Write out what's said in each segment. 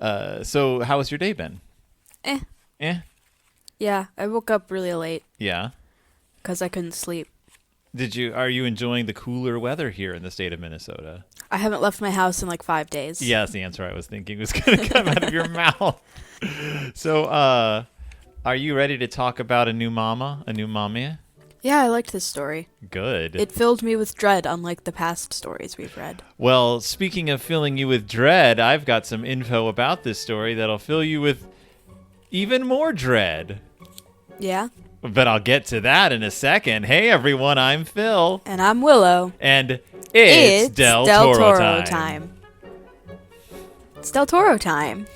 So how has your day been? Eh. Eh? Yeah, I woke up really late Yeah. because I couldn't sleep. Are you enjoying the cooler weather here in the state of Minnesota? I haven't left my house in like 5 days. Yeah, that's the answer I was thinking was going to come out of your mouth. So, are you ready to talk about a new mommy? Yeah, I liked this story. Good. It filled me with dread, unlike the past stories we've read. Well, speaking of filling you with dread, I've got some info about this story that'll fill you with even more dread. Yeah? But I'll get to that in a second. Hey, everyone, I'm Phil. And I'm Willow. And it's Del Toro time. It's Del Toro time.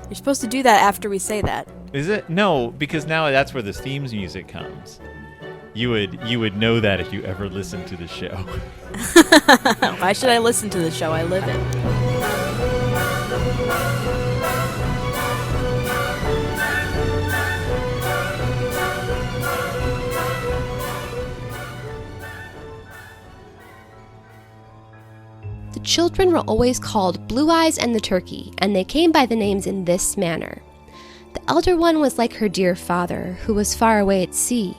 You're supposed to do that after we say that. Is it? No, because now that's where the themes music comes. You would know that if you ever listened to the show. Why should I listen to the show I live in? The children were always called Blue Eyes and the Turkey, and they came by the names in this manner. The elder one was like her dear father, who was far away at sea,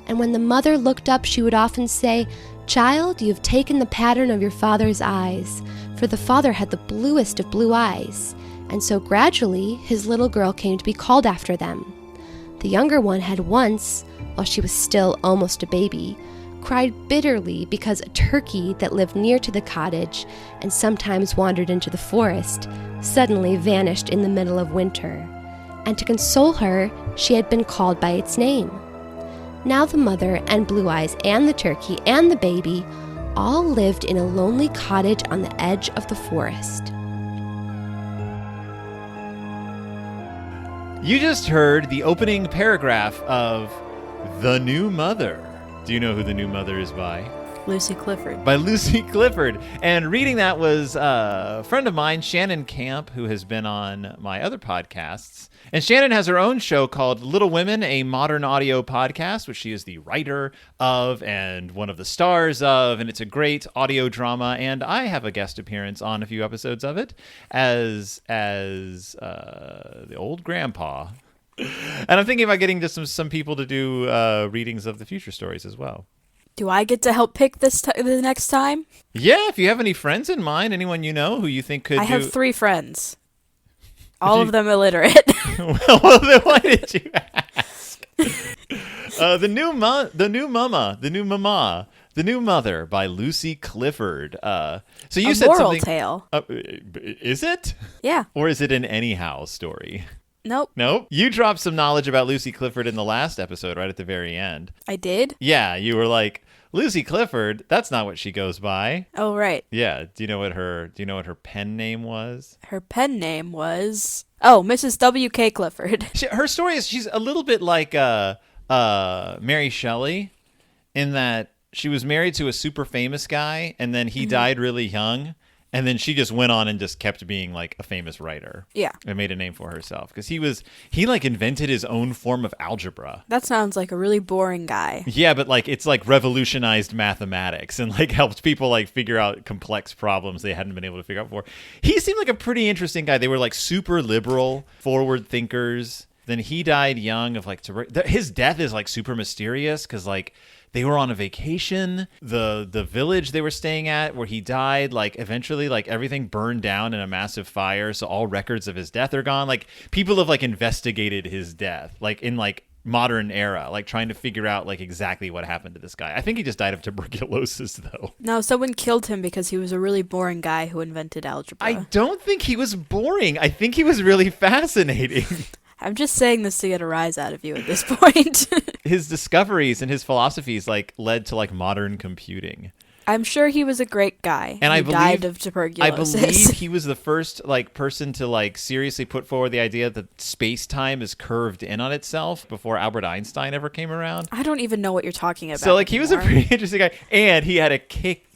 and when the mother looked up she would often say, "Child, you have taken the pattern of your father's eyes," for the father had the bluest of blue eyes, and so gradually his little girl came to be called after them. The younger one had once, while she was still almost a baby, cried bitterly because a turkey that lived near to the cottage and sometimes wandered into the forest suddenly vanished in the middle of winter, and to console her she had been called by its name. Now the mother and Blue Eyes and the turkey and the baby all lived in a lonely cottage on the edge of the forest. You just heard the opening paragraph of The New Mother. Do you know who The New Mother is by? Lucy Clifford. By Lucy Clifford. And reading that was a friend of mine, Shannon Camp, who has been on my other podcasts. And Shannon has her own show called Little Women, a modern audio podcast, which she is the writer of and one of the stars of. And it's a great audio drama. And I have a guest appearance on a few episodes of it as the old grandpa. And I'm thinking about getting just some people to do readings of the future stories as well. Do I get to help pick the next time? Yeah, if you have any friends in mind, anyone you know who you think could I have 3 friends. All of them illiterate. Well, then why did you ask? The New Mother by Lucy Clifford. So you said moral something. Tale. Is it? Yeah. Or is it an anyhow story? Nope. Nope. You dropped some knowledge about Lucy Clifford in the last episode, right at the very end. I did? Yeah, you were like, Lucy Clifford, that's not what she goes by. Oh, right. Yeah. Do you know what her pen name was? Her pen name was... Oh, Mrs. W.K. Clifford. Her story is she's a little bit like Mary Shelley in that she was married to a super famous guy and then he died really young. And then she just went on and just kept being like a famous writer. Yeah. And made a name for herself. Because he like invented his own form of algebra. That sounds like a really boring guy. Yeah, but like it's like revolutionized mathematics and like helped people like figure out complex problems they hadn't been able to figure out before. He seemed like a pretty interesting guy. They were like super liberal, forward thinkers. Then he died young of like his death is like super mysterious because like they were on a vacation. The village they were staying at where he died, like eventually like everything burned down in a massive fire. So all records of his death are gone. Like people have like investigated his death, like in like modern era, like trying to figure out like exactly what happened to this guy. I think he just died of tuberculosis though. No, someone killed him because he was a really boring guy who invented algebra. I don't think he was boring. I think he was really fascinating. I'm just saying this to get a rise out of you at this point. His discoveries and his philosophies like led to like modern computing. I'm sure he was a great guy. And who died of tuberculosis. I believe he was the first like person to like seriously put forward the idea that space-time is curved in on itself before Albert Einstein ever came around. I don't even know what you're talking about. So like he was a anymore. pretty interesting guy, and he had a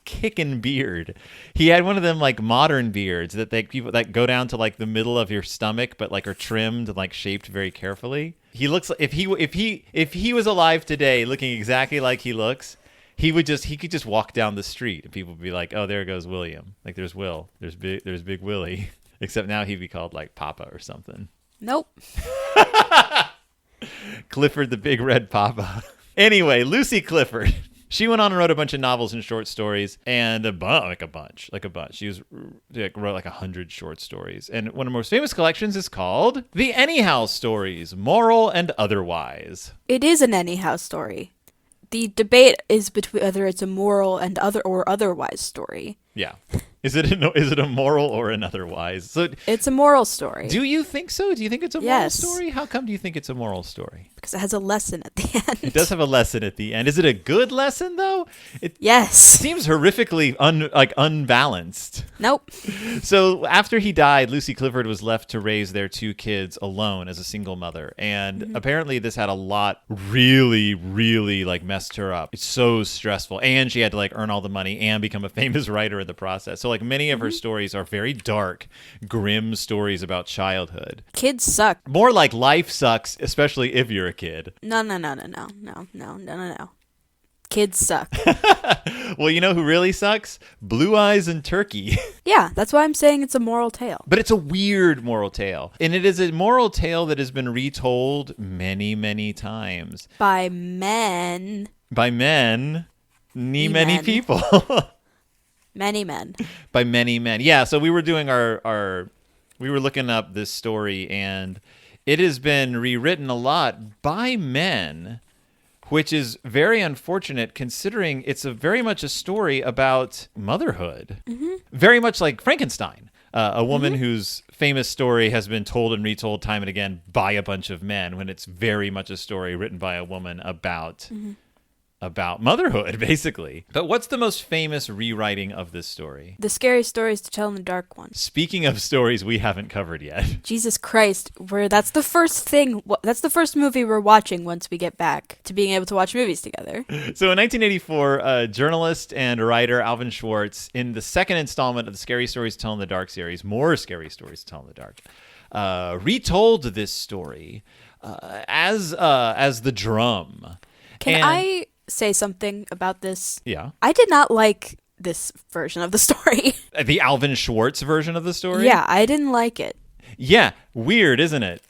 kickin' beard. He had one of them like modern beards that people that go down to like the middle of your stomach, but like are trimmed and like shaped very carefully. He looks like if he was alive today, looking exactly like he looks. He could just walk down the street and people would be like, "Oh, there goes William." Like there's Will. There's big Willie. Except now he'd be called like Papa or something. Nope. Clifford the Big Red Papa. Anyway, Lucy Clifford. She went on and wrote a bunch of novels and short stories, and a bunch. She wrote like 100 short stories, and one of her most famous collections is called The Anyhow Stories, Moral and Otherwise. It is an anyhow story. The debate is between whether it's a moral and otherwise story. Yeah. Is it a moral or an otherwise? So It's a moral story. do you think so? Do you think it's a moral Yes. story? How come do you think it's a moral story? Because it has a lesson at the end. It does have a lesson at the end. Is it a good lesson though? It Yes. seems horrifically unbalanced. Nope. So after he died, Lucy Clifford was left to raise their 2 kids alone as a single mother. And apparently this had a lot really, really like messed her up. It's so stressful. And she had to like earn all the money and become a famous writer in the process. So like many of her stories are very dark, grim stories about childhood. Kids suck. More like life sucks, especially if you're a kid. No. Kids suck. Well, you know who really sucks? Blue Eyes and Turkey. Yeah, that's why I'm saying it's a moral tale. But it's a weird moral tale. And it is a moral tale that has been retold many, many times. By men. By men. Many men. people. Many men. By many men. Yeah, so we were doing we were looking up this story, and it has been rewritten a lot by men, which is very unfortunate considering it's very much a story about motherhood. Very much like Frankenstein, a woman whose famous story has been told and retold time and again by a bunch of men, when it's very much a story written by a woman about motherhood, basically. But what's the most famous rewriting of this story? The Scary Stories to Tell in the Dark one. Speaking of stories we haven't covered yet. Jesus Christ, that's the first movie we're watching once we get back to being able to watch movies together. So in 1984, journalist and writer Alvin Schwartz, in the second installment of the Scary Stories to Tell in the Dark series, more Scary Stories to Tell in the Dark, retold this story as the drum. Can I say something about this? Yeah. I did not like this version of the story. The Alvin Schwartz version of the story? Yeah, I didn't like it. Yeah, weird, isn't it?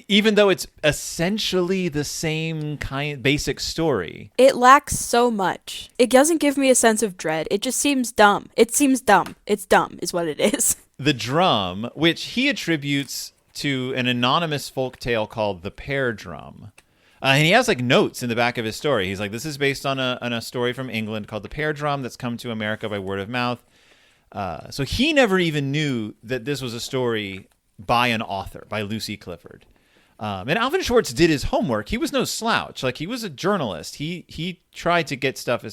Even though it's essentially the same basic story. It lacks so much. It doesn't give me a sense of dread. It just seems dumb. It seems dumb. It's dumb is what it is. The drum, which he attributes to an anonymous folktale called the Pear Drum. And he has like notes in the back of his story. He's like, this is based on a story from England called the Pear Drum that's come to America by word of mouth. So he never even knew that this was a story by an author, by Lucy Clifford. And Alvin Schwartz did his homework. He was no slouch. Like, he was a journalist. He tried to get stuff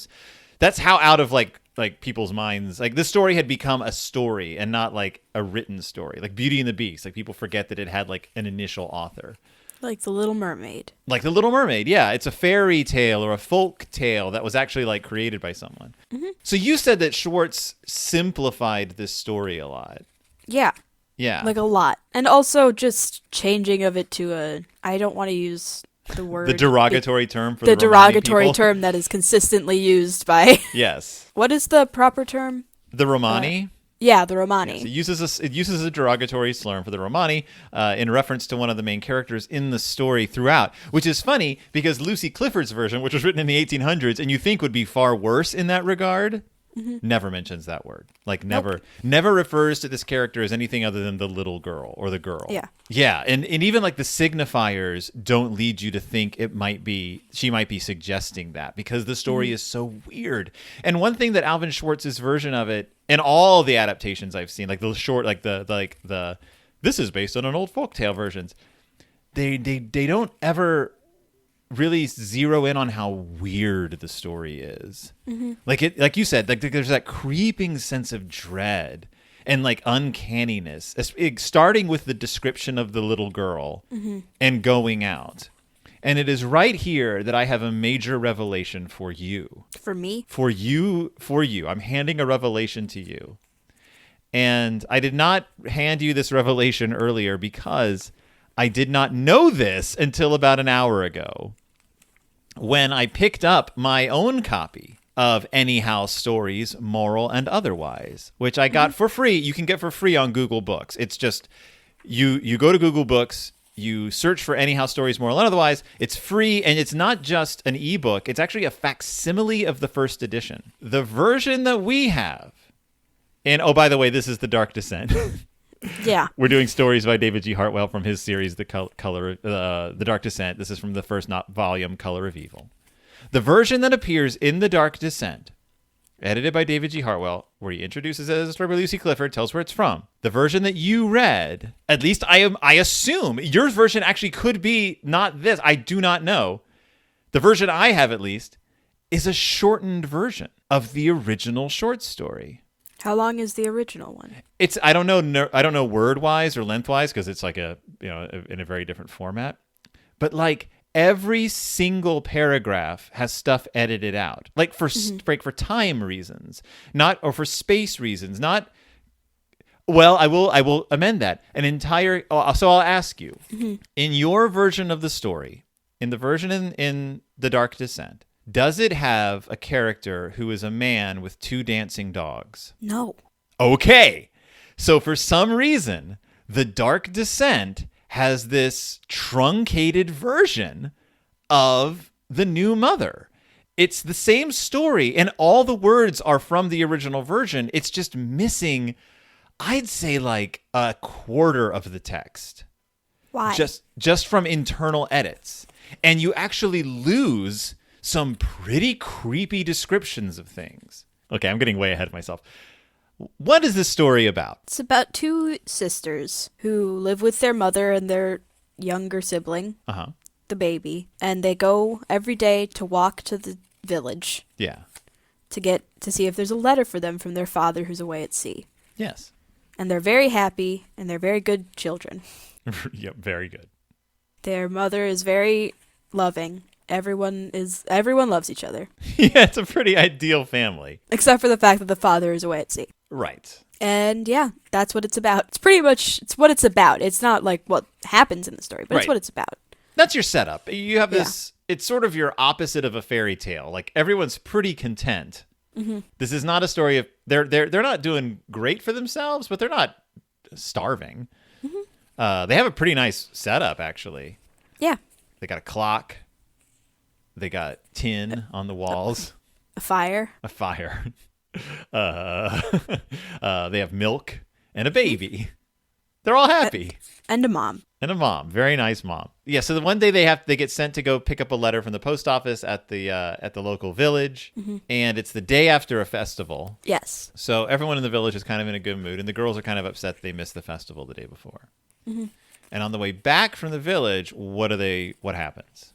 that's how out of like people's minds, like, this story had become a story and not like a written story. Like Beauty and the Beast. Like, people forget that it had like an initial author. Like The Little Mermaid. Like The Little Mermaid, yeah. It's a fairy tale or a folk tale that was actually like created by someone. So you said that Schwartz simplified this story a lot. Yeah. Yeah. Like a lot. And also just changing of it to I don't want to use the word. The derogatory term for the the Romani derogatory people. term that is consistently used by. Yes. What is the proper term? The Romani? Yeah, the Romani. Yes, it uses a derogatory slur for the Romani in reference to one of the main characters in the story throughout, which is funny because Lucy Clifford's version, which was written in the 1800s and you think would be far worse in that regard, never mentions that word. Like, never refers to this character as anything other than the little girl or the girl. Yeah. Yeah, and even like the signifiers don't lead you to think she might be suggesting that, because the story is so weird. And one thing that Alvin Schwartz's version of it, and all the adaptations I've seen, like the short, like the this is based on an old folktale versions, they don't ever really zero in on how weird the story is. Like you said, like there's that creeping sense of dread and like uncanniness, starting with the description of the little girl and going out. And it is right here that I have a major revelation for you. For me? For you. I'm handing a revelation to you. And I did not hand you this revelation earlier because I did not know this until about an hour ago, when I picked up my own copy of Anyhow Stories, Moral and Otherwise, which I got for free. You can get for free on Google Books. It's just you go to Google Books, you search for Anyhow Stories, Moral and Otherwise. It's free, and it's not just an ebook. It's actually a facsimile of the first edition. The version that we have, and oh, by the way, this is The Dark Descent. Yeah. We're doing stories by David G. Hartwell from his series, The Dark Descent. This is from the first volume, Color of Evil. The version that appears in The Dark Descent, edited by David G. Hartwell, where he introduces it as a story by Lucy Clifford, tells where it's from. The version that you read, at least I assume, your version actually could be not this. I do not know. The version I have, at least, is a shortened version of the original short story. How long is the original one? It's I don't know word wise or lengthwise because it's like in a very different format. But like every single paragraph has stuff edited out, like for time reasons, or for space reasons, not. Well, I will amend that. So I'll ask you, in your version of the story, in the version in The Dark Descent, does it have a character who is a man with 2 dancing dogs? No. Okay. So for some reason, The Dark Descent has this truncated version of the new mother. It's the same story, and all the words are from the original version. It's just missing, I'd say, like a quarter of the text. Why? Just from internal edits. And you actually lose some pretty creepy descriptions of things. Okay, I'm getting way ahead of myself. What is this story about? It's about 2 sisters who live with their mother and their younger sibling, the baby, and they go every day to walk to the village. Yeah. To see if there's a letter for them from their father who's away at sea. Yes. And they're very happy, and they're very good children. Yep, very good. Their mother is very loving. Everyone loves each other. Yeah, it's a pretty ideal family. Except for the fact that the father is away at sea. Right. And yeah, that's what it's about. It's what it's about. It's not like what happens in the story, but it's what it's about. That's your setup. You have this, it's sort of your opposite of a fairy tale. Like everyone's pretty content. Mm-hmm. This is not a story of, they're not doing great for themselves, but they're not starving. Mm-hmm. They have a pretty nice setup, actually. Yeah. They got a clock. They got tin on the walls. A fire. They have milk and a baby. They're all happy. And a mom. Very nice mom. Yeah. So the one day they get sent to go pick up a letter from the post office at the local village, and it's the day after a festival. Yes. So everyone in the village is kind of in a good mood, and the girls are kind of upset they missed the festival the day before. Mm-hmm. And on the way back from the village, what happens?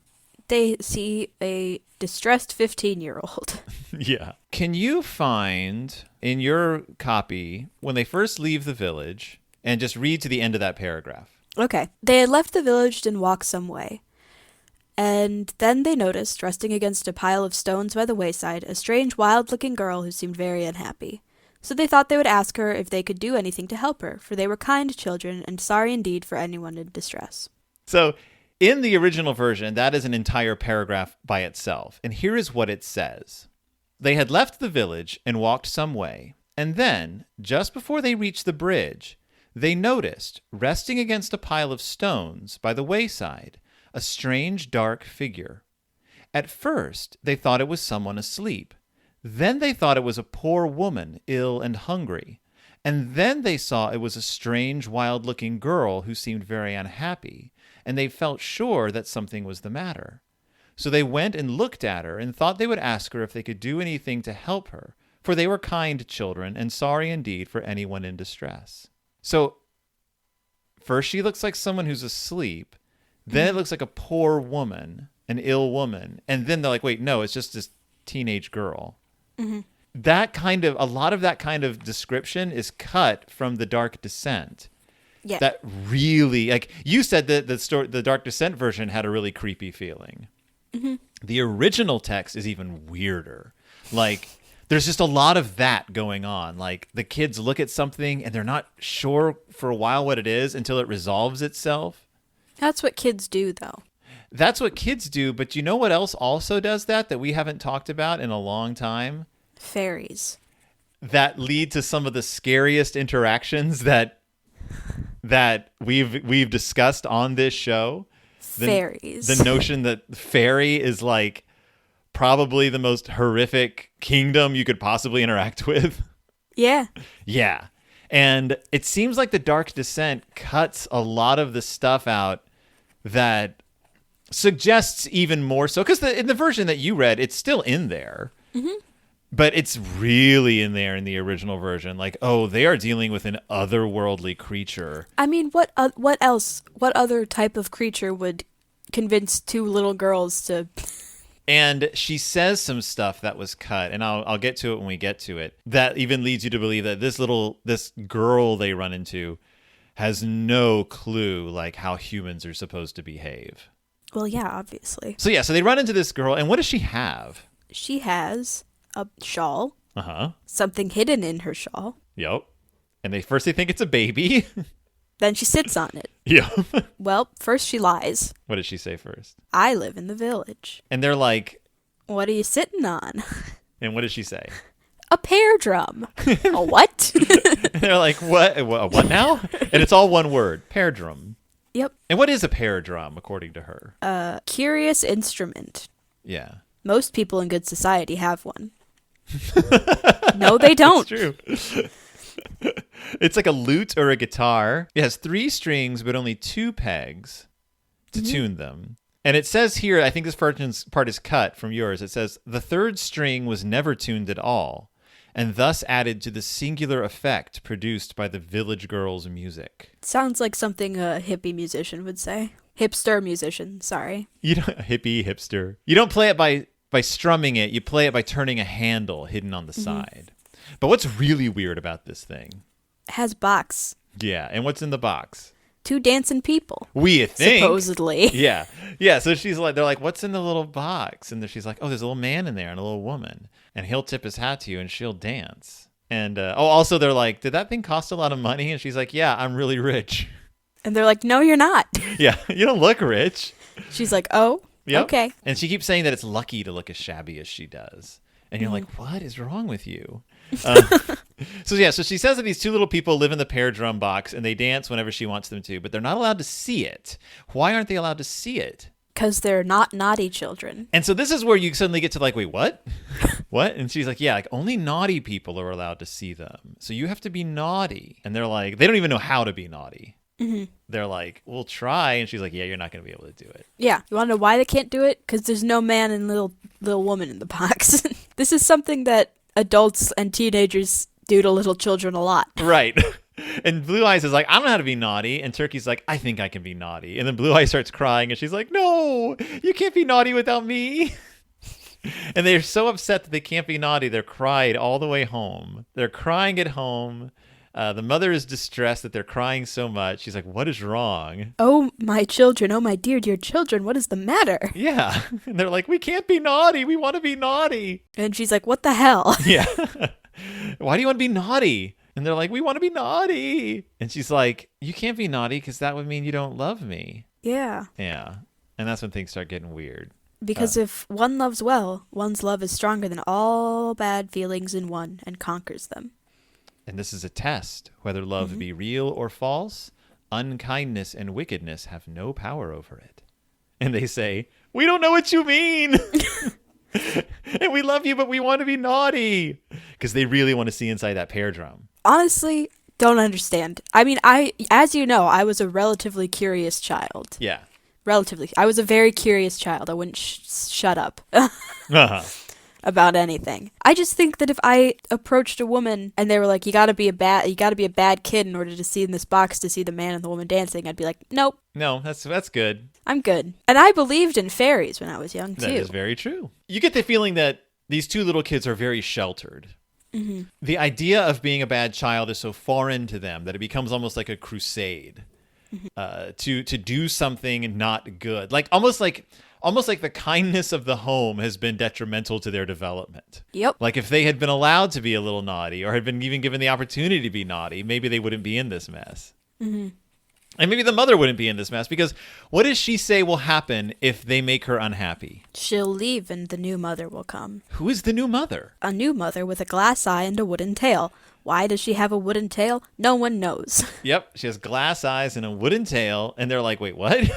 They see a distressed 15-year-old. Yeah. Can you find in your copy when they first leave the village and just read to the end of that paragraph? Okay. They had left the village and walked some way. And then they noticed, resting against a pile of stones by the wayside, a strange, wild-looking girl who seemed very unhappy. So they thought they would ask her if they could do anything to help her, for they were kind children and sorry indeed for anyone in distress. So in the original version, that is an entire paragraph by itself. And here is what it says. They had left the village and walked some way, and then, just before they reached the bridge, they noticed, resting against a pile of stones by the wayside, a strange dark figure. At first, they thought it was someone asleep. Then they thought it was a poor woman, ill and hungry. And then they saw it was a strange, wild-looking girl who seemed very unhappy, and they felt sure that something was the matter. So they went and looked at her and thought they would ask her if they could do anything to help her, for they were kind children and sorry indeed for anyone in distress. So first she looks like someone who's asleep, then it looks like a poor woman, an ill woman, and then they're like, wait, no, it's just this teenage girl. Mm-hmm. A lot of that kind of description is cut from The Dark Descent. Yeah. That really, like you said, that the Dark Descent version had a really creepy feeling. Mm-hmm. The original text is even weirder. Like, there's just a lot of that going on. Like, the kids look at something and they're not sure for a while what it is until it resolves itself. That's what kids do, though. That's what kids do. But you know what else also does that we haven't talked about in a long time? Fairies. That lead to some of the scariest interactions that we've discussed on this show. Fairies. The notion that fairy is like probably the most horrific kingdom you could possibly interact with. Yeah. Yeah. And it seems like the Dark Descent cuts a lot of the stuff out that suggests even more so. Because in the version that you read, it's still in there. Mm-hmm. But it's really in there in the original version. Like, oh, they are dealing with an otherworldly creature. I mean, what else? What other type of creature would convince two little girls to... And she says some stuff that was cut, and I'll get to it when we get to it, that even leads you to believe that this girl they run into has no clue like how humans are supposed to behave. Well, yeah, obviously. So they run into this girl, and what does she have? She has a shawl. Uh-huh. Something hidden in her shawl. Yep. And they think it's a baby. Then she sits on it. Yep. Well, first she lies. What did she say first? I live in the village. And they're like... What are you sitting on? And what does she say? A pear drum. A what? And they're like, what now? And it's all one word, pear drum. Yep. And what is a pear drum, according to her? A curious instrument. Yeah. Most people in good society have one. No, they don't. It's true. It's like a lute or a guitar. It has 3 strings, but only 2 pegs to tune them. And it says here, I think this part is cut from yours. It says, the 3rd string was never tuned at all, and thus added to the singular effect produced by the village girl's music. Sounds like something a hippie musician would say. Hipster musician, sorry. Hippie, hipster. You don't play it by strumming it. You play it by turning a handle hidden on the side. But what's really weird about this thing? It has box. Yeah, and what's in the box? 2 dancing people. We think. Supposedly. Yeah. Yeah, so they're like, what's in the little box? And she's like, oh, there's a little man in there and a little woman. And he'll tip his hat to you and she'll dance. And, also they're like, did that thing cost a lot of money? And she's like, yeah, I'm really rich. And they're like, no, you're not. Yeah, you don't look rich. She's like, oh, yep. Okay. And she keeps saying that it's lucky to look as shabby as she does. And you're like, what is wrong with you? So she says that these 2 little people live in the pear drum box and they dance whenever she wants them to, but they're not allowed to see it. Why aren't they allowed to see it? Because they're not naughty children. And so this is where you suddenly get to like, wait, what? What? And she's like, yeah, like only naughty people are allowed to see them. So you have to be naughty. And they're like, they don't even know how to be naughty. Mm-hmm. They're like, we'll try. And she's like, yeah, you're not going to be able to do it. Yeah. You want to know why they can't do it? Because there's no man and little woman in the box. This is something that adults and teenagers do to little children a lot. Right. And Blue Eyes is like, I don't know how to be naughty. And Turkey's like, I think I can be naughty. And then Blue Eyes starts crying and she's like, no, you can't be naughty without me. And they're so upset that they can't be naughty. They're cried all the way home. They're crying at home. The mother is distressed that they're crying so much. She's like, what is wrong? Oh, my children. Oh, my dear children. What is the matter? Yeah. And they're like, we can't be naughty. We want to be naughty. And she's like, what the hell? Yeah. Why do you want to be naughty? And they're like, we want to be naughty. And she's like, you can't be naughty because that would mean you don't love me. Yeah. Yeah. And that's when things start getting weird. Because if one loves well, one's love is stronger than all bad feelings in one and conquers them. And this is a test. Whether love be real or false, unkindness and wickedness have no power over it. And they say, we don't know what you mean. And we love you, but we want to be naughty. Because they really want to see inside that pear drum. Honestly, don't understand. I mean, as you know, I was a relatively curious child. Yeah. Relatively. I was a very curious child. I wouldn't shut up. About anything. I just think that if I approached a woman and they were like, you gotta be a bad kid in order to see in this box to see the man and the woman dancing, I'd be like, nope. No, that's good. I'm good. And I believed in fairies when I was young too. That is very true. You get the feeling that these 2 little kids are very sheltered. Mm-hmm. The idea of being a bad child is so foreign to them that it becomes almost like a crusade to do something not good. Almost like the kindness of the home has been detrimental to their development. Yep. Like if they had been allowed to be a little naughty or had been even given the opportunity to be naughty, maybe they wouldn't be in this mess. Mm-hmm. And maybe the mother wouldn't be in this mess, because what does she say will happen if they make her unhappy? She'll leave and the new mother will come. Who is the new mother? A new mother with a glass eye and a wooden tail. Why does she have a wooden tail? No one knows. Yep, she has glass eyes and a wooden tail, and they're like, wait, what?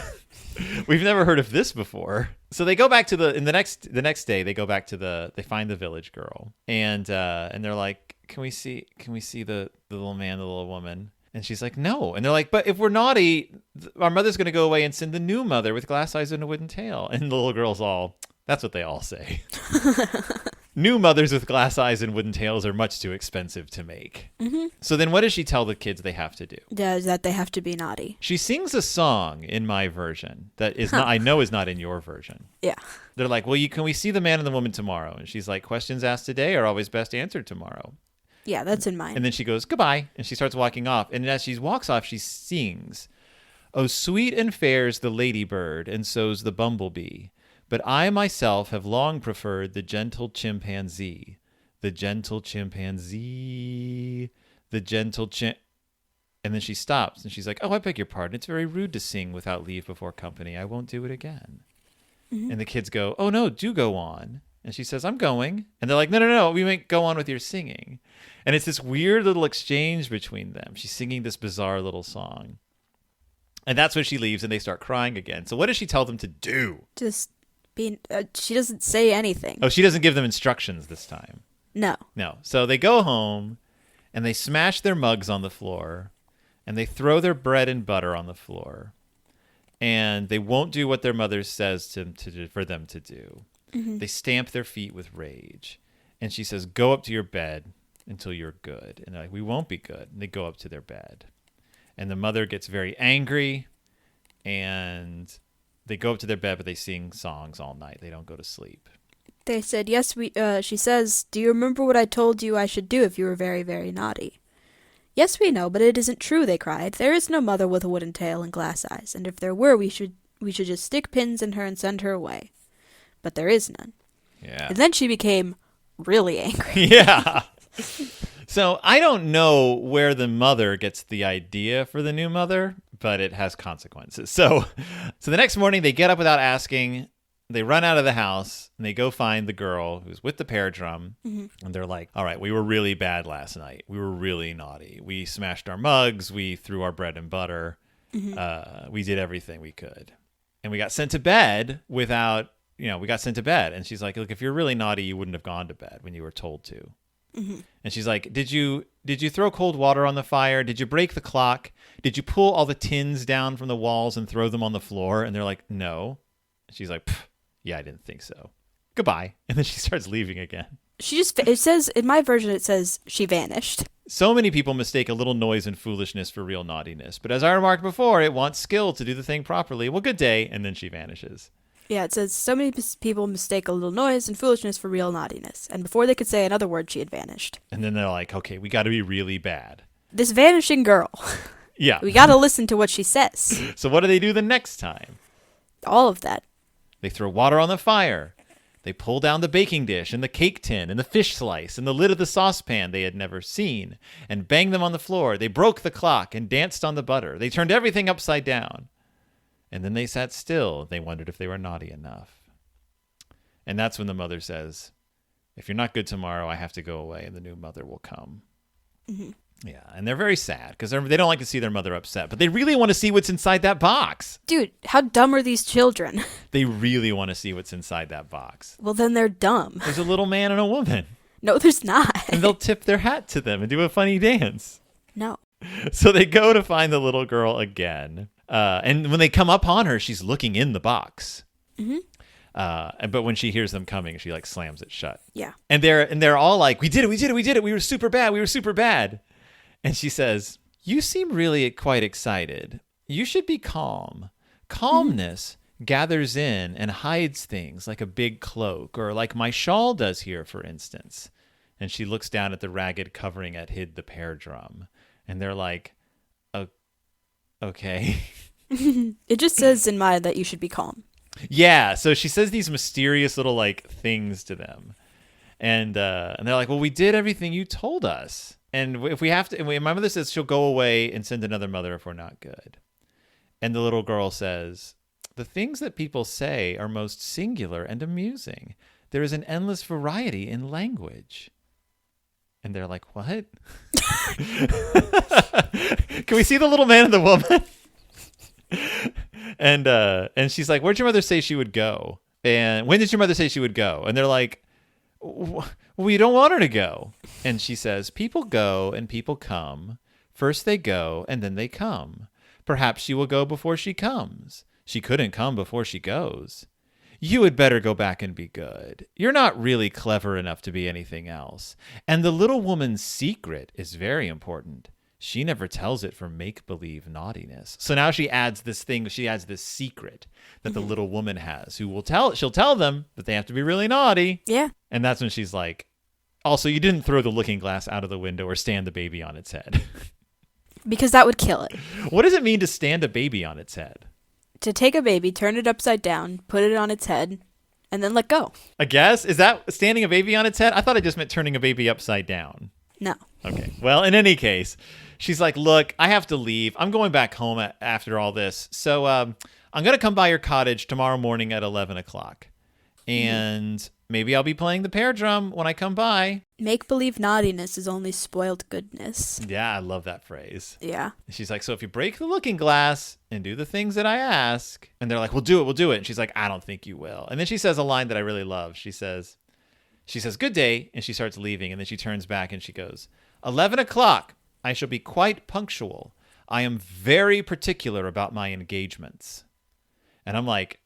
We've never heard of this before. So they go back to the next day, they go back to they find the village girl, and they're like, can we see the little man, the little woman? And she's like, no. And they're like, but if we're naughty, our mother's going to go away and send the new mother with glass eyes and a wooden tail. And the little girl's that's what they all say. New mothers with glass eyes and wooden tails are much too expensive to make. Mm-hmm. So then what does she tell the kids they have to do? Yeah, that they have to be naughty. She sings a song in my version that is not, I know is not in your version. Yeah. They're like, well, can we see the man and the woman tomorrow? And she's like, questions asked today are always best answered tomorrow. Yeah, that's in mine. And then she goes, goodbye. And she starts walking off. And as she walks off, she sings, oh, sweet and fair's the ladybird, and so's the bumblebee. But I myself have long preferred the gentle chimpanzee. The gentle chimpanzee. The gentle And then she stops and she's like, oh, I beg your pardon. It's very rude to sing without leave before company. I won't do it again. Mm-hmm. And the kids go, oh, no, do go on. And she says, I'm going. And they're like, no, we won't go on with your singing. And it's this weird little exchange between them. She's singing this bizarre little song. And that's when she leaves and they start crying again. So what does she tell them to do? Just she doesn't say anything. Oh, she doesn't give them instructions this time. No. So they go home and they smash their mugs on the floor and they throw their bread and butter on the floor. And they won't do what their mother says for them to do. Mm-hmm. They stamp their feet with rage. And she says, go up to your bed until you're good. And they're like, we won't be good. And they go up to their bed. And the mother gets very angry. And they go up to their bed, but they sing songs all night. They don't go to sleep. They said, yes, she says, do you remember what I told you I should do if you were very, very naughty? Yes, we know, but it isn't true, they cried. There is no mother with a wooden tail and glass eyes. And if there were, we should just stick pins in her and send her away. But there is none. Yeah. And then she became really angry. Yeah. So I don't know where the mother gets the idea for the new mother, but it has consequences. So the next morning they get up without asking. They run out of the house and they go find the girl who's with the pear drum. Mm-hmm. And they're like, all right, we were really bad last night. We were really naughty. We smashed our mugs. We threw our bread and butter. Mm-hmm. We did everything we could. And we got sent to bed without, we got sent to bed. And she's like, look, if you're really naughty, you wouldn't have gone to bed when you were told to. Mm-hmm. And she's like, did you throw cold water on the fire? Did you break the clock? Did you pull all the tins down from the walls and throw them on the floor? And they're like, no. And she's like, yeah, I didn't think so. Goodbye. And then she starts leaving again. It says, in my version, it says she vanished. So many people mistake a little noise and foolishness for real naughtiness. But as I remarked before, it wants skill to do the thing properly. Well, good day. And then she vanishes. Yeah, it says, so many people mistake a little noise and foolishness for real naughtiness. And before they could say another word, she had vanished. And then they're like, okay, we got to be really bad. This vanishing girl. Yeah. We got to listen to what she says. So what do they do the next time? All of that. They throw water on the fire. They pull down the baking dish and the cake tin and the fish slice and the lid of the saucepan they had never seen and banged them on the floor. They broke the clock and danced on the butter. They turned everything upside down. And then they sat still. They wondered if they were naughty enough. And that's when the mother says, if you're not good tomorrow, I have to go away and the new mother will come. Mm-hmm. Yeah, and they're very sad because they don't like to see their mother upset, but they really want to see what's inside that box. Dude, how dumb are these children? They really want to see what's inside that box. Well, then they're dumb. There's a little man and a woman. No, there's not. And they'll tip their hat to them and do a funny dance. No. So they go to find the little girl again. And when they come upon her, she's looking in the box. Mm-hmm. But when she hears them coming, she like slams it shut. Yeah. And they're all like, we did it. We were super bad. And she says, you seem really quite excited. You should be calm. Calmness gathers in and hides things like a big cloak or like my shawl does here, for instance. And she looks down at the ragged covering that hid the pear drum. And they're like, okay. It just says in mine that you should be calm. Yeah. So she says these mysterious little like things to them. And they're like, well, we did everything you told us. And if we have to, and my mother says she'll go away and send another mother if we're not good. And the little girl says, "The things that people say are most singular and amusing. There is an endless variety in language." And they're like, "What?" Can we see the little man and the woman? And she's like, "Where'd your mother say she would go? And when did your mother say she would go?" And they're like, "We don't want her to go." And she says, "People go and people come. First they go and then they come. Perhaps she will go before she comes. She couldn't come before she goes. You had better go back and be good. You're not really clever enough to be anything else. And the little woman's secret is very important. She never tells it for make-believe naughtiness." So now she adds this secret that the little woman has, she'll tell them that they have to be really naughty. Yeah. And that's when she's like, "Also, you didn't throw the looking glass out of the window or stand the baby on its head." Because that would kill it. What does it mean to stand a baby on its head? To take a baby, turn it upside down, put it on its head, and then let go. I guess? Is that standing a baby on its head? I thought it just meant turning a baby upside down. No. Okay. Well, in any case, she's like, "Look, I have to leave. I'm going back home after all this. So I'm going to come by your cottage tomorrow morning at 11 o'clock. And maybe I'll be playing the pear drum when I come by." Make-believe naughtiness is only spoiled goodness. Yeah, I love that phrase. Yeah. She's like, "So if you break the looking glass and do the things that I ask," and they're like, we'll do it. And she's like, "I don't think you will." And then she says a line that I really love. She says, "Good day." And she starts leaving. And then she turns back and she goes, 11 o'clock. I shall be quite punctual. I am very particular about my engagements." And I'm like,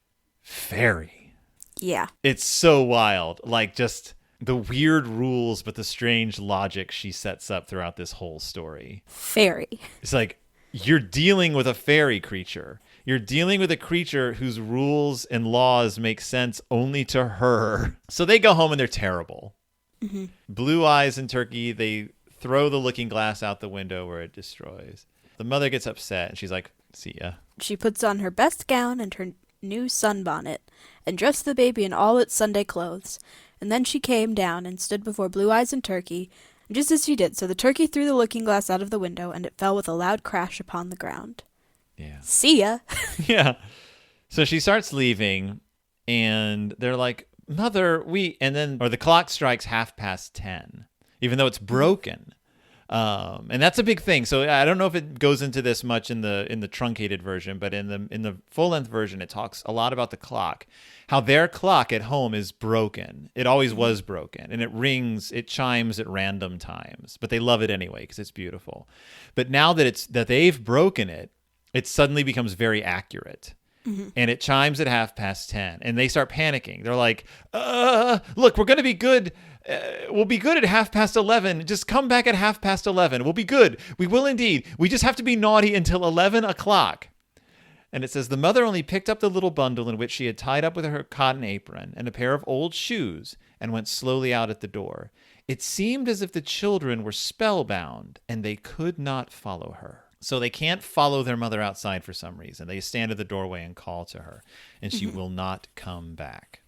very. Yeah. It's so wild. Like, just the weird rules, but the strange logic she sets up throughout this whole story. Fairy. It's like, you're dealing with a fairy creature. You're dealing with a creature whose rules and laws make sense only to her. So they go home and they're terrible. Mm-hmm. Blue Eyes and Turkey, they throw the looking glass out the window where it destroys. The mother gets upset and she's like, "See ya." She puts on her best gown and her new sunbonnet and dressed the baby in all its Sunday clothes. And then she came down and stood before Blue Eyes and Turkey. And just as she did so, the turkey threw the looking glass out of the window and it fell with a loud crash upon the ground. Yeah. See ya. Yeah. So she starts leaving and they're like, "Mother, or the clock strikes 10:30, even though it's broken. And that's a big thing. So I don't know if it goes into this much in the truncated version, but in the full length version, it talks a lot about the clock, how their clock at home is broken. It always was broken, and it chimes at random times, but they love it anyway because it's beautiful. But now that they've broken it, it suddenly becomes very accurate. Mm-hmm. And it chimes at 10:30, and they start panicking. They're like, "Look, we're going to be good. We'll be good at 11:30. Just come back at 11:30. We'll be good. We will indeed. We just have to be naughty until 11 o'clock." And it says, the mother only picked up the little bundle in which she had tied up with her cotton apron and a pair of old shoes and went slowly out at the door. It seemed as if the children were spellbound and they could not follow her. So they can't follow their mother outside for some reason. They stand at the doorway and call to her, and she will not come back.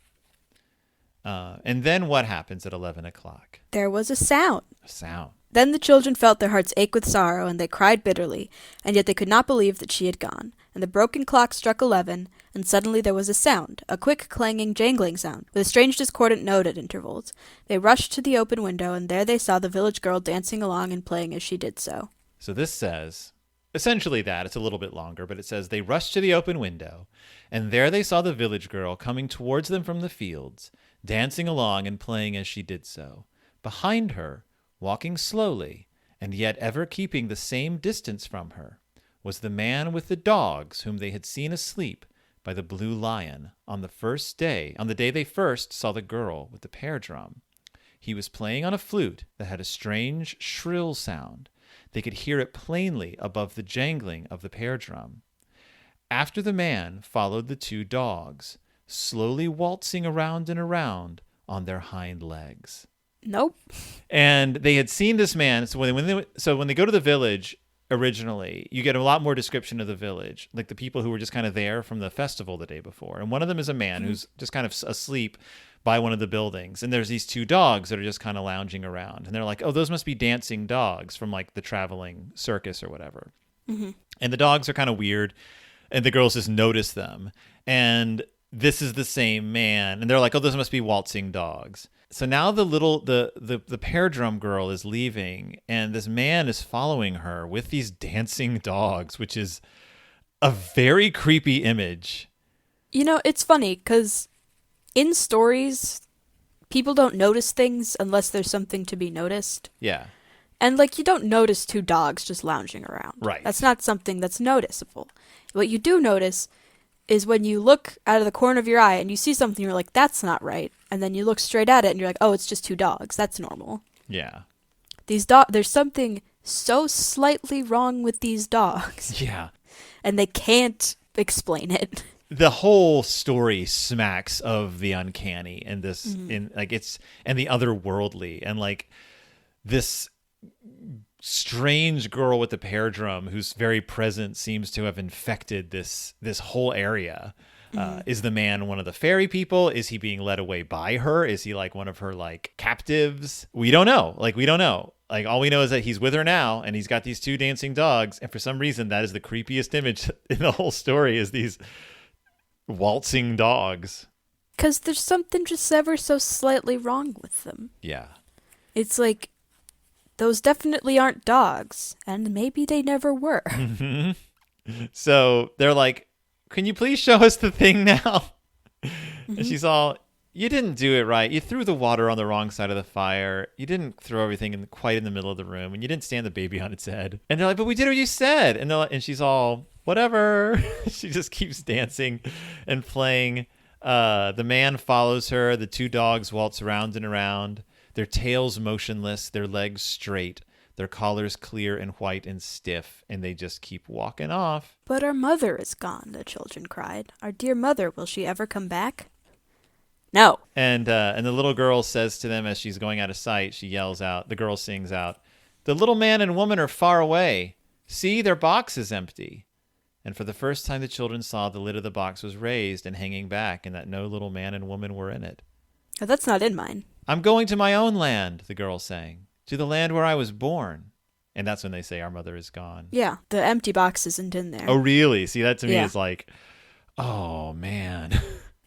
And then what happens at 11 o'clock? There was a sound. A sound. Then the children felt their hearts ache with sorrow, and they cried bitterly, and yet they could not believe that she had gone. And the broken clock struck 11, and suddenly there was a sound, a quick, clanging, jangling sound, with a strange discordant note at intervals. They rushed to the open window, and there they saw the village girl dancing along and playing as she did so. So this says, essentially that, it's a little bit longer, but it says, they rushed to the open window, and there they saw the village girl coming towards them from the fields, dancing along and playing as she did so. Behind her, walking slowly, and yet ever keeping the same distance from her, was the man with the dogs whom they had seen asleep by the Blue Lion on the day they first saw the girl with the pear drum. He was playing on a flute that had a strange, shrill sound. They could hear it plainly above the jangling of the pear drum. After the man followed the two dogs, slowly waltzing around and around on their hind legs. Nope. And they had seen this man. So when they go to the village originally, you get a lot more description of the village, like the people who were just kind of there from the festival the day before. And one of them is a man who's just kind of asleep by one of the buildings. And there's these two dogs that are just kind of lounging around. And they're like, oh, those must be dancing dogs from like the traveling circus or whatever. Mm-hmm. And the dogs are kind of weird. And the girls just notice them. And this is the same man. And they're like, oh, those must be waltzing dogs. So now the pear drum girl is leaving, and this man is following her with these dancing dogs, which is a very creepy image. You know, it's funny, because in stories, people don't notice things unless there's something to be noticed. Yeah. And, like, you don't notice two dogs just lounging around. Right. That's not something that's noticeable. What you do notice is when you look out of the corner of your eye and you see something, you're like, that's not right. And then you look straight at it and you're like, oh, it's just two dogs. That's normal. Yeah. There's something so slightly wrong with these dogs. Yeah. And they can't explain it. The whole story smacks of the uncanny and this and the otherworldly, and like this strange girl with the pear drum whose very presence seems to have infected this whole area. Is the man one of the fairy people? Is he being led away by her? Is he like one of her like captives? We don't know. Like all we know is that he's with her now, and he's got these two dancing dogs, and for some reason that is the creepiest image in the whole story, is these waltzing dogs. Because there's something just ever so slightly wrong with them. Yeah. It's like, those definitely aren't dogs, and maybe they never were. So they're like, can you please show us the thing now? And she's all, you didn't do it right. You threw the water on the wrong side of the fire. You didn't throw everything quite in the middle of the room, and you didn't stand the baby on its head. And they're like, but we did what you said. And she's all, whatever. She just keeps dancing and playing. The man follows her. The two dogs waltz around and around, their tails motionless, their legs straight, their collars clear and white and stiff, and they just keep walking off. But our mother is gone, the children cried. Our dear mother, will she ever come back? No. And the little girl says to them as she's going out of sight, she yells out, the girl sings out, the little man and woman are far away. See, their box is empty. And for the first time the children saw the lid of the box was raised and hanging back, and that no little man and woman were in it. Oh, that's not in mine. I'm going to my own land, the girl sang, to the land where I was born. And that's when they say our mother is gone. Yeah, the empty box isn't in there. Oh, really? See, that to me is like, oh, man.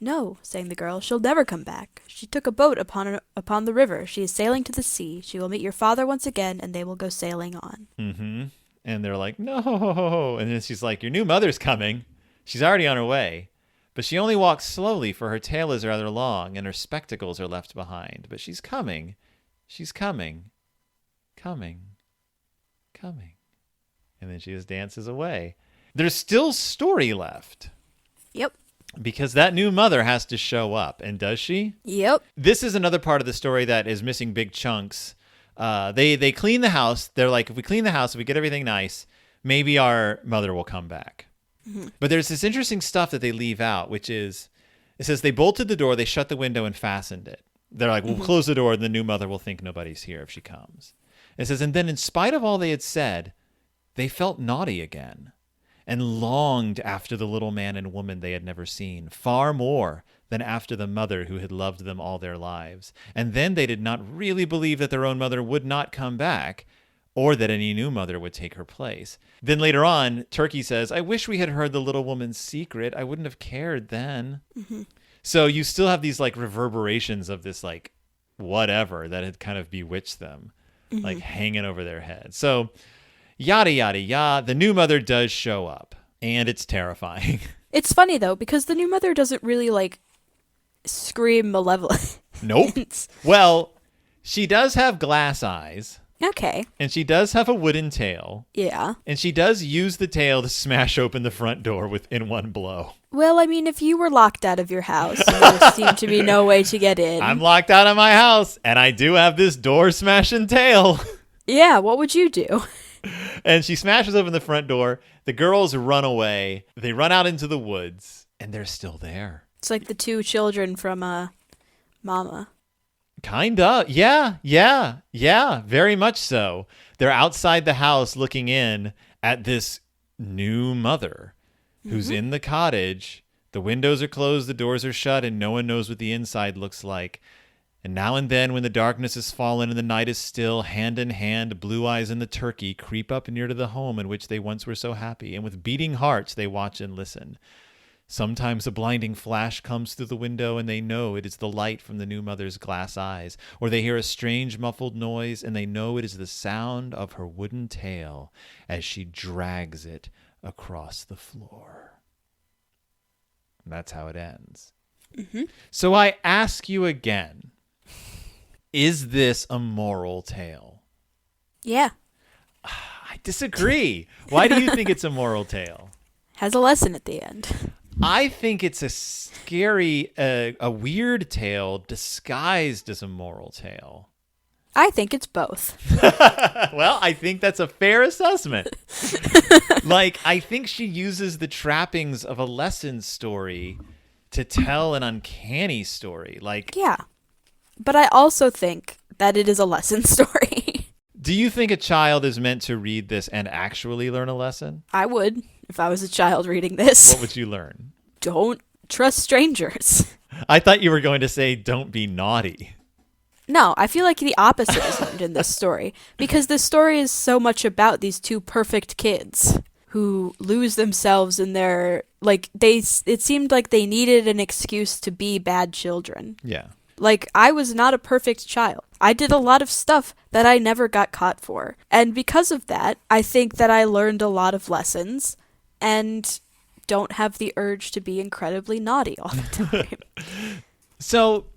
No, sang the girl, she'll never come back. She took a boat upon the river. She is sailing to the sea. She will meet your father once again, and they will go sailing on. Mm-hmm. And they're like, no. And then she's like, your new mother's coming. She's already on her way. But she only walks slowly, for her tail is rather long, and her spectacles are left behind. But she's coming. She's coming. Coming. Coming. And then she just dances away. There's still story left. Yep. Because that new mother has to show up. And does she? Yep. This is another part of the story that is missing big chunks. They clean the house. They're like, if we clean the house, if we get everything nice, maybe our mother will come back. Mm-hmm. But there's this interesting stuff that they leave out, which is, it says they bolted the door, they shut the window and fastened it. They're like, we'll close the door and the new mother will think nobody's here if she comes. It says, and then in spite of all they had said, they felt naughty again and longed after the little man and woman they had never seen, far more than after the mother who had loved them all their lives. And then they did not really believe that their own mother would not come back, or that any new mother would take her place. Then later on, Turkey says, I wish we had heard the little woman's secret. I wouldn't have cared then. Mm-hmm. So you still have these like reverberations of this like whatever that had kind of bewitched them, like hanging over their head. So yada, yada, yada. The new mother does show up, and it's terrifying. It's funny, though, because the new mother doesn't really, like, scream malevolence. Nope. Well, she does have glass eyes. Okay. And she does have a wooden tail. Yeah. And she does use the tail to smash open the front door in one blow. Well, I mean, if you were locked out of your house and there seemed to be no way to get in. I'm locked out of my house, and I do have this door smashing tail. Yeah, what would you do? And she smashes open the front door. The girls run away. They run out into the woods, and they're still there. It's like the two children from Mama. Kinda. Yeah. Very much so. They're outside the house looking in at this new mother who's in the cottage. The windows are closed, the doors are shut, and no one knows what the inside looks like. And now and then, when the darkness has fallen and the night is still, hand in hand, Blue Eyes and the turkey creep up near to the home in which they once were so happy, and with beating hearts they watch and listen. Sometimes a blinding flash comes through the window, and they know it is the light from the new mother's glass eyes, or they hear a strange muffled noise, and they know it is the sound of her wooden tail as she drags it across the floor. And that's how it ends. Mm-hmm. So I ask you again, is this a moral tale? Yeah. I disagree. Why do you think it's a moral tale? Has a lesson at the end. I think it's a scary, a weird tale disguised as a moral tale. I think it's both. Well, I think that's a fair assessment. Like, I think she uses the trappings of a lesson story to tell an uncanny story. Like, Yeah. But I also think that it is a lesson story. do you think a child is meant to read this and actually learn a lesson? I would, if I was a child reading this. What would you learn? Don't trust strangers. I thought you were going to say, don't be naughty. No, I feel like the opposite is learned in this story, because this story is so much about these two perfect kids who lose themselves in their, like, it seemed like they needed an excuse to be bad children. Yeah. Like, I was not a perfect child. I did a lot of stuff that I never got caught for. And because of that, I think that I learned a lot of lessons and don't have the urge to be incredibly naughty all the time. So,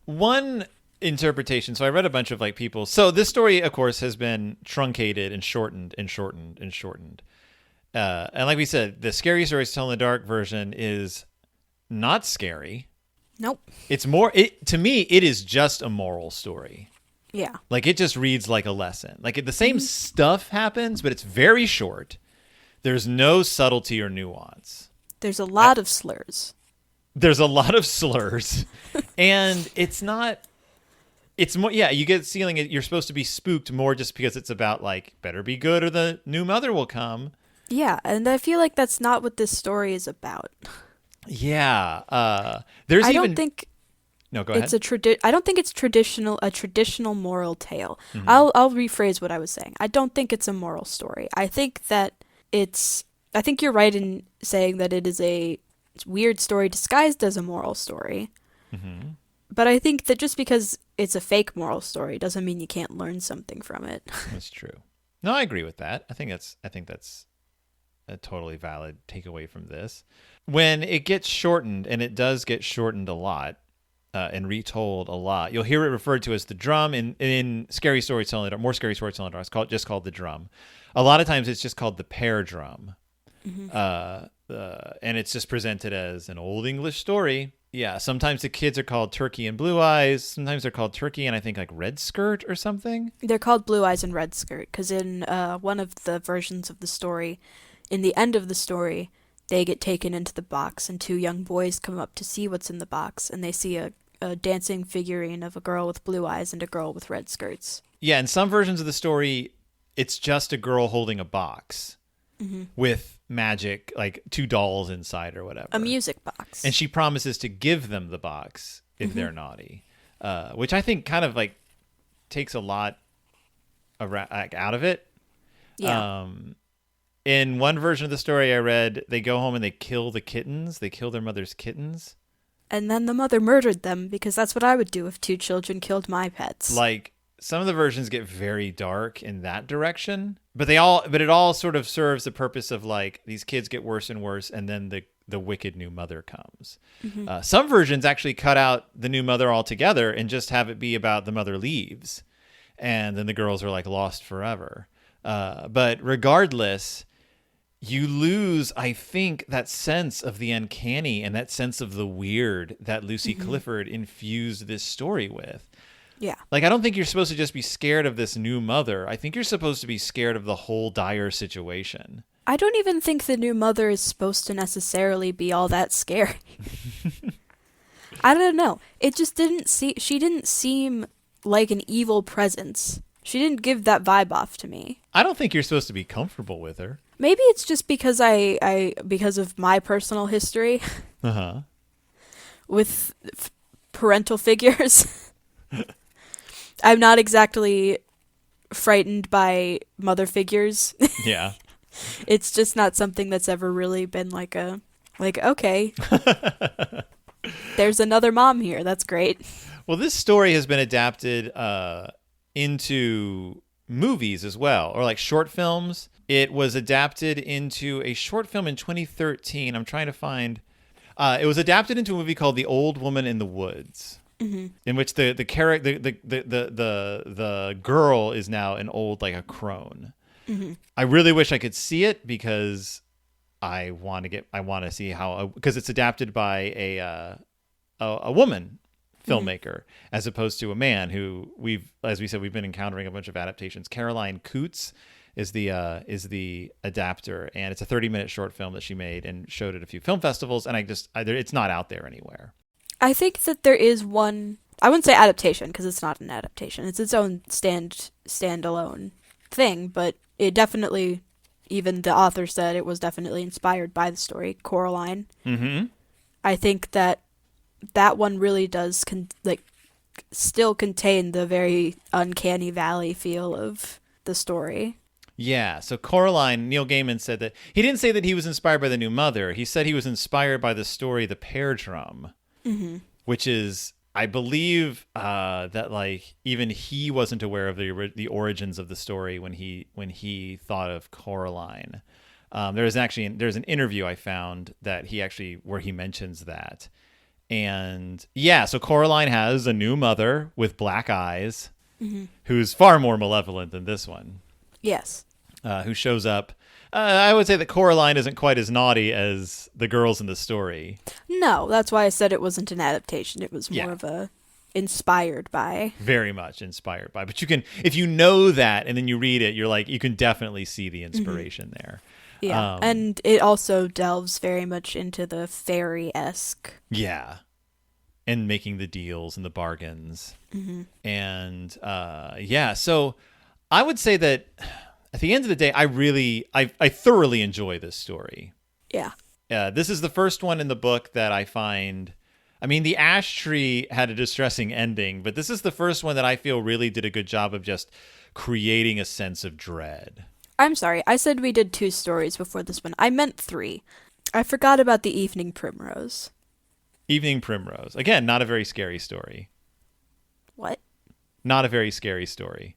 one interpretation, so I read a bunch of, like, people. So this story, of course, has been truncated and shortened and shortened and shortened. And like we said, the Scary Stories Tell in the Dark version is not scary. Nope. It's more, to me, it is just a moral story. Yeah. Like, it just reads like a lesson. Like, the same stuff happens, but it's very short. There's no subtlety or nuance. There's a lot of slurs. There's a lot of slurs. And it's not, it's more, yeah, you get the feeling you're supposed to be spooked more just because it's about, like, better be good or the new mother will come. Yeah, and I feel like that's not what this story is about. Yeah. I don't think No, go ahead. I don't think it's a traditional moral tale. Mm-hmm. I'll rephrase what I was saying. I don't think it's a moral story. I think you're right in saying that it is a weird story disguised as a moral story. Mm-hmm. But I think that just because it's a fake moral story doesn't mean you can't learn something from it. That's true. No, I agree with that. I think that's a totally valid takeaway from this. When it gets shortened, and it does get shortened a lot, and retold a lot, you'll hear it referred to as the drum in Scary Stories Telling the Dark. More Scary Stories Telling the Dark. It's just called the drum. A lot of times it's just called the pear drum. Mm-hmm. And it's just presented as an old English story. Yeah, sometimes the kids are called Turkey and Blue Eyes. Sometimes they're called Turkey and I think like Red Skirt or something. They're called Blue Eyes and Red Skirt because in one of the versions of the story, in the end of the story, they get taken into the box and two young boys come up to see what's in the box and they see a dancing figurine of a girl with blue eyes and a girl with red skirts. Yeah, in some versions of the story, it's just a girl holding a box with magic, like two dolls inside or whatever. A music box. And she promises to give them the box if they're naughty, which I think kind of like takes a lot out of it. Yeah. In one version of the story I read, they go home and they kill the kittens. They kill their mother's kittens. And then the mother murdered them because that's what I would do if two children killed my pets. Like, some of the versions get very dark in that direction, but it all sort of serves the purpose of like these kids get worse and worse, and then the wicked new mother comes. Some versions actually cut out the new mother altogether and just have it be about the mother leaves, and then the girls are like lost forever. But regardless, you lose, I think, that sense of the uncanny and that sense of the weird that Lucy Clifford infused this story with. Yeah. Like, I don't think you're supposed to just be scared of this new mother. I think you're supposed to be scared of the whole dire situation. I don't even think the new mother is supposed to necessarily be all that scary. I don't know. It just she didn't seem like an evil presence. She didn't give that vibe off to me. I don't think you're supposed to be comfortable with her. Maybe it's just because because of my personal history with parental figures. I'm not exactly frightened by mother figures. Yeah. It's just not something that's ever really been like, okay, there's another mom here. That's great. Well, this story has been adapted into movies as well, or like short films. It was adapted into a short film in 2013. I'm trying to find. It was adapted into a movie called The Old Woman in the Woods, in which the character the girl is now an old, like a crone. I really wish I could see it because I want to see how, because it's adapted by a woman filmmaker as opposed to a man who as we said, we've been encountering a bunch of adaptations. Caroline Coots is the adapter, and it's a 30-minute short film that she made and showed at a few film festivals, and it's not out there anywhere. I think that there is one, I wouldn't say adaptation because it's not an adaptation. It's its own standalone thing, but it definitely, even the author said it was definitely inspired by the story, Coraline. Mm-hmm. I think that one really does still contain the very uncanny valley feel of the story. Yeah, so Coraline, Neil Gaiman said that he didn't say that he was inspired by the new mother. He said he was inspired by the story The Pear Drum, which is, I believe, that like even he wasn't aware of the origins of the story when he thought of Coraline. There's an interview I found that where he mentions that. And yeah, so Coraline has a new mother with black eyes, who's far more malevolent than this one. Yes. Who shows up. I would say that Coraline isn't quite as naughty as the girls in the story. No, that's why I said it wasn't an adaptation. It was more of a inspired by. Very much inspired by. But you can, if you know that and then you read it, you're like, you can definitely see the inspiration there. Yeah, and it also delves very much into the fairy-esque. Yeah. And making the deals and the bargains. And so I would say that at the end of the day, I thoroughly enjoy this story. Yeah. This is the first one in the book that I find, I mean, the ash tree had a distressing ending, but this is the first one that I feel really did a good job of just creating a sense of dread. I'm sorry, I said we did 2 stories before this one. I meant 3. I forgot about the Evening Primrose. Evening Primrose. Again, not a very scary story. What? Not a very scary story.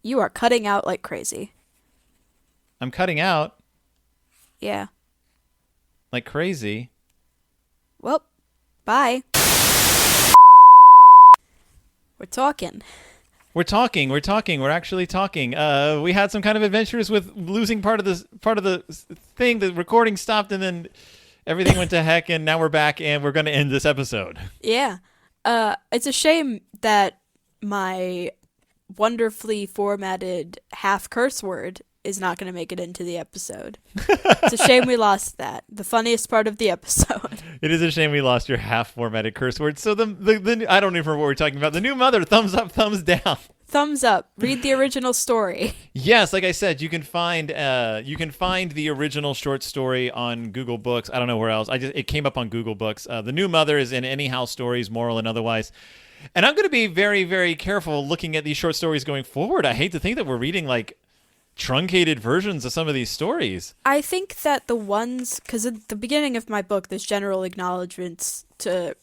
You are cutting out like crazy. I'm cutting out Yeah. like crazy. Well, bye. We're talking. We're actually talking. We had some kind of adventures with losing part of the thing. The recording stopped and then everything went to heck, and now we're back and we're going to end this episode. Yeah. It's a shame that my wonderfully formatted half curse word is not going to make it into the episode. It's a shame we lost that. The funniest part of the episode. It is a shame we lost your half formatted curse word. So the I don't even remember what we're talking about. The new mother, thumbs up, thumbs down. Thumbs up. Read the original story. Yes, like I said, you can find the original short story on Google Books. I don't know where else. It came up on Google Books. The new mother is in Anyhow Stories, moral and otherwise. And I'm going to be very, very careful looking at these short stories going forward. I hate to think that we're reading like truncated versions of some of these stories. I think that the ones, because at the beginning of my book, there's general acknowledgments to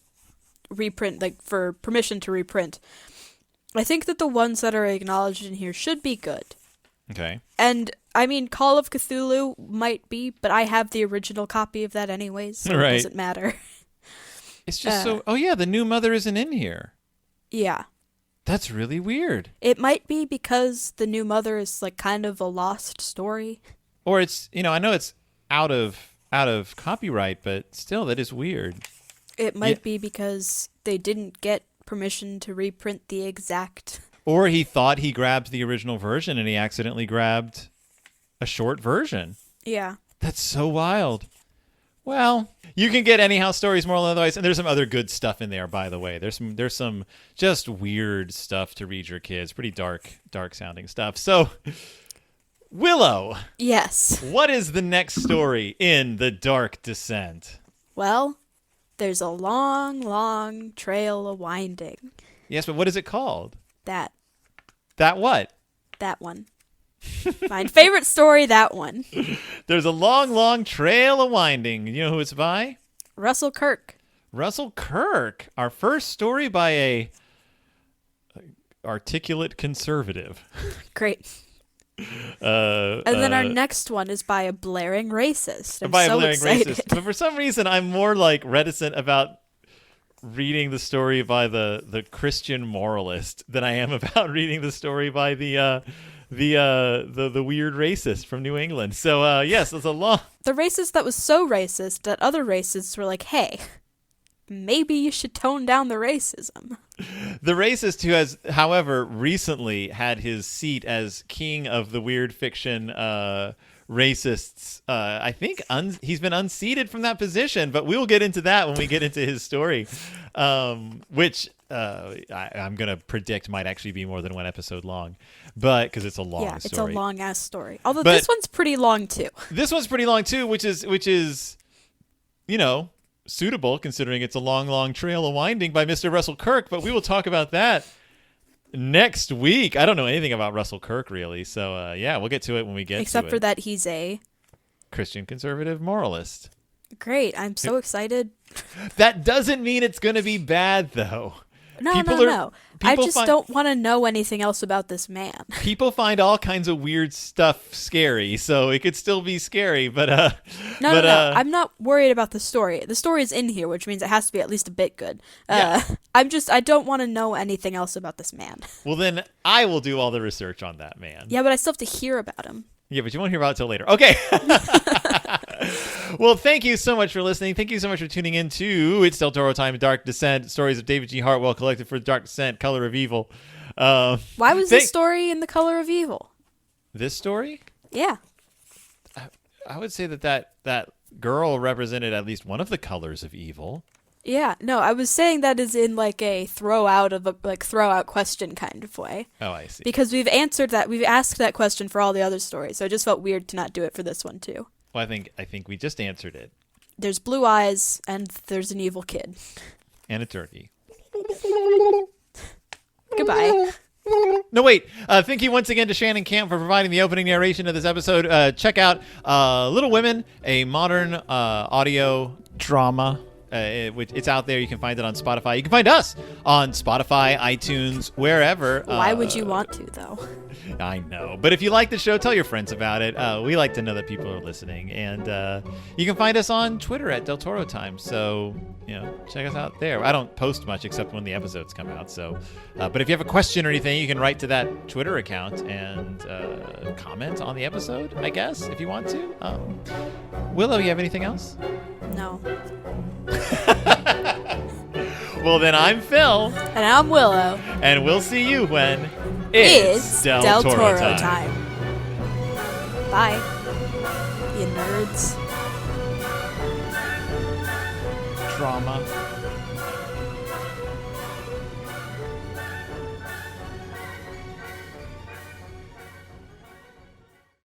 reprint, like for permission to reprint. I think that the ones that are acknowledged in here should be good. Okay. And, I mean, Call of Cthulhu might be, but I have the original copy of that anyways, so It doesn't matter. It's just oh yeah, the new mother isn't in here. Yeah. That's really weird. It might be because the new mother is like kind of a lost story. Or it's, I know it's out of copyright, but still that is weird. It might be because they didn't get permission to reprint the exact. Or he thought he grabbed the original version and he accidentally grabbed a short version. Yeah. That's so wild. Well, you can get Anyhow Stories, moral and otherwise, and there's some other good stuff in there, by the way. There's some just weird stuff to read your kids. Pretty dark sounding stuff. So, Willow. Yes. What is the next story in The Dark Descent? Well, There's a long, long trail a-winding. Yes, but what is it called? That What? one. My favorite story, that one. There's a long, long trail a-winding. You know who it's by? Russell Kirk. Russell Kirk. Our first story by a articulate conservative. Great. And then our next one is by a blaring racist. I'm so excited. Racist. But for some reason, I'm more like reticent about reading the story by the Christian moralist than I am about reading the story by the weird racist from New England. So yes, it's a long. The racist that was so racist that other racists were like, "Hey, maybe you should tone down the racism." The racist who has, however, recently had his seat as king of the weird fiction racists. I think he's been unseated from that position, but we'll get into that when we get into his story, which I'm going to predict might actually be more than one episode long, but because it's a long story. Yeah, it's a long-ass story. Although this one's pretty long, too. This one's pretty long, too, which is, you know, suitable considering it's a long, long trail a-winding by Mr. Russell Kirk, but we will talk about that next week. I don't know anything about Russell Kirk, really, so yeah, we'll get to it when we get to it. Except for that he's a Christian conservative moralist. Great, I'm so excited. That doesn't mean it's going to be bad, though. No. I just don't want to know anything else about this man. People find all kinds of weird stuff scary, so it could still be scary, but No. I'm not worried about the story. The story is in here, which means it has to be at least a bit good. Yeah. I don't want to know anything else about this man. Well, then I will do all the research on that man. Yeah, but I still have to hear about him. Yeah, but you won't hear about it till later. Okay. Well, thank you so much for listening. Thank you so much for tuning in to It's Del Toro Time, Dark Descent, stories of David G. Hartwell collected for Dark Descent, Color of Evil. Why was this story in The Color of Evil? This story? Yeah. I would say that girl represented at least one of the colors of evil. Yeah, no, I was saying that is in like a throw out question kind of way. Oh, I see. Because we've asked that question for all the other stories, so it just felt weird to not do it for this one too. Well, I think we just answered it. There's blue eyes and there's an evil kid. And a turkey. Goodbye. No, wait. Thank you once again to Shannon Camp for providing the opening narration of this episode. Check out Little Women, a modern audio drama. It's out there. You can find it on Spotify. You can find us on Spotify, iTunes, wherever. Why would you want to, though? I know. But if you like the show, tell your friends about it. We like to know that people are listening. And you can find us on Twitter at Del Toro Time. So, check us out there. I don't post much except when the episodes come out. So, but if you have a question or anything, you can write to that Twitter account and comment on the episode, I guess, if you want to. Willow, you have anything else? No. Well, then I'm Phil. And I'm Willow. And we'll see you when it's Del Toro time. Bye, you nerds. Drama.